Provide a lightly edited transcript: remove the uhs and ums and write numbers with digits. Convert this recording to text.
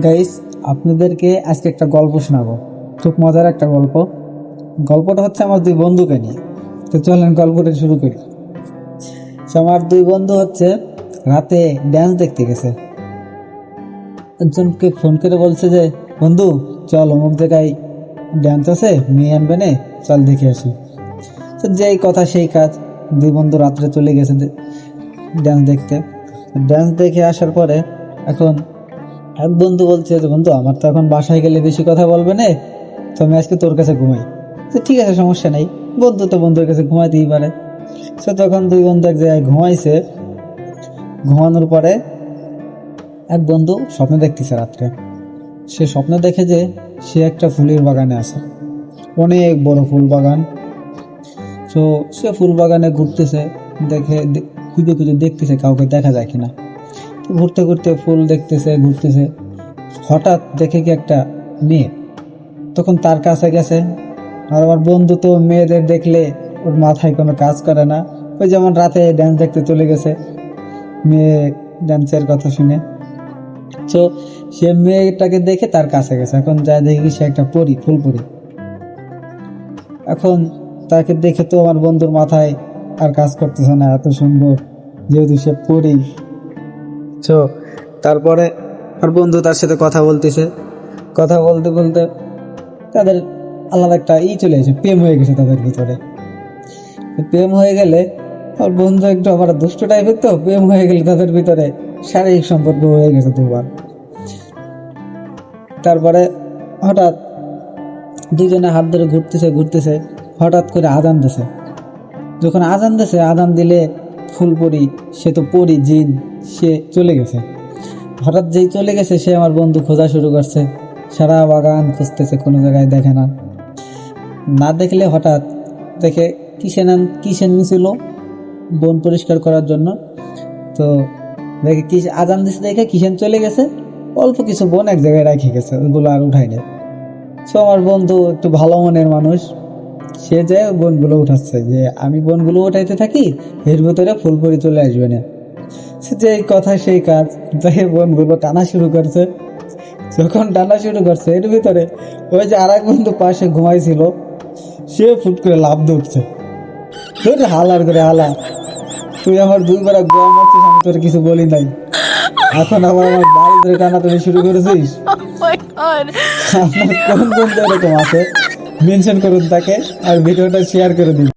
Guys, আপনাদেরকে আজকে একটা গল্প শোনাবো। খুব মজার একটা গল্প। গল্পটা হচ্ছে আমার দুই বন্ধুকে নিয়ে। তো চলেন গল্পটা শুরু করি। আমার দুই বন্ধু হচ্ছে রাতে ড্যান্স দেখতে গেছে। একজনকে ফোন করে বলছে যে, বন্ধু চল অমুক জায়গায় ড্যান্স আছে, মেয়ে আনবে নে, চল দেখে আসি। তো যেই কথা সেই কাজ, দুই বন্ধু রাত্রে চলে গেছে ড্যান্স দেখতে। ড্যান্স দেখে আসার পরে এখন এক বন্ধু বলছে যে, বন্ধু আমার তো এখন বাসায় গেলে বেশি কথা বলবে না, তো আমি আজকে তোর কাছে ঘুমাই। তো ঠিক আছে, সমস্যা নেই, বন্ধু তো বন্ধুর কাছে ঘুমাইতেই পারে। তো তখন দুই বন্ধু এক জায়গায় ঘুমাইছে। ঘুমানোর পরে এক বন্ধু স্বপ্ন দেখতেছে রাত্রে। সে স্বপ্ন দেখে যে সে একটা ফুলের বাগানে আছে, অনেক বড় ফুল বাগান। তো সে ফুল বাগানে ঘুরতেছে, দেখে খুঁজে খুঁজে দেখতেছে কাউকে দেখা যায় কিনা। তো ঘুরতে ঘুরতে ফুল দেখতেছে, ঘুরতেছে, হঠাৎ দেখে কি একটা মেয়ে। তখন তার কাছে গেছে। আর আমার বন্ধু তো মেয়েদের দেখলে ওর মাথায় কোনো কাজ করে না। ওই যেমন রাতে ড্যান্স দেখতে চলে গেছে মেয়ে ড্যান্সের কথা শুনে। তো সে মেয়েটাকে দেখে তার কাছে গেছে। এখন যা দেখি সে একটা পরী, ফুল পরী। এখন তাকে দেখে তো আমার বন্ধুর মাথায় আর কাজ করতেছে না, এত সুন্দর যেহেতু সে পরী। তো তারপরে আর বন্ধু তার সাথে কথা বলতেছে। কথা বলতে বলতে তাদের আলাদা একটা চলে এসে প্রেম হয়ে গেছে তাদের ভিতরে। প্রেম হয়ে গেলে আর বন্ধু একটু আবার দুষ্ট টাইপের, তো প্রেম হয়ে গেলে তাদের ভিতরে শারীরিক সম্পর্ক হয়ে গেছে দুবার। তারপরে হঠাৎ দুজনে হাত ধরে ঘুরতেছে ঘুরতেছে, হঠাৎ করে আজান দিছে। যখন আজান দিছে, আজান দিলে ফুলপরি, সে তো পরি জিন, সে চলে গেছে। হঠাৎ যেই চলে গেছে, সে আমার বন্ধু খোঁজা শুরু করছে, সারা বাগান খুঁজতেছে, কোনো জায়গায় দেখে না। না দেখলে হঠাৎ দেখে কিসেন নিছিল বন পরিষ্কার করার জন্য। তো দেখে কি আজান দিছে, দেখে কিসেন চলে গেছে, অল্প কিছু বন এক জায়গায় রেখে গেছে, ওইগুলো আর উঠাই নেই। তো আমার বন্ধু একটু ভালো মনের মানুষ, সে যে বনগুলো উঠাচ্ছে, যে আমি বনগুলো উঠাইতে থাকি, এর ভিতরে ফুলপরি চলে আসবে না। সে যে কথা সেই কাজ, যে বনগুলো টানা শুরু করছে। যখন টানা শুরু করছে, এর ভিতরে ওই যে আর এক বন্ধু পাশে ঘুমাইছিল, সে ফুট করে লাভ ধরছে। হালার করে হালা, তুই আমার দুইবার গোয়া মারছিস, আমি তোর কিছু বলি নাই, এখন আবার আমার বাড়ি ধরে টানা তুমি শুরু করেছিস। আপনার কোন বন্ধু এরকম আছে মেনশন করুন তাকে, আর ভিডিওটা শেয়ার করে দিন।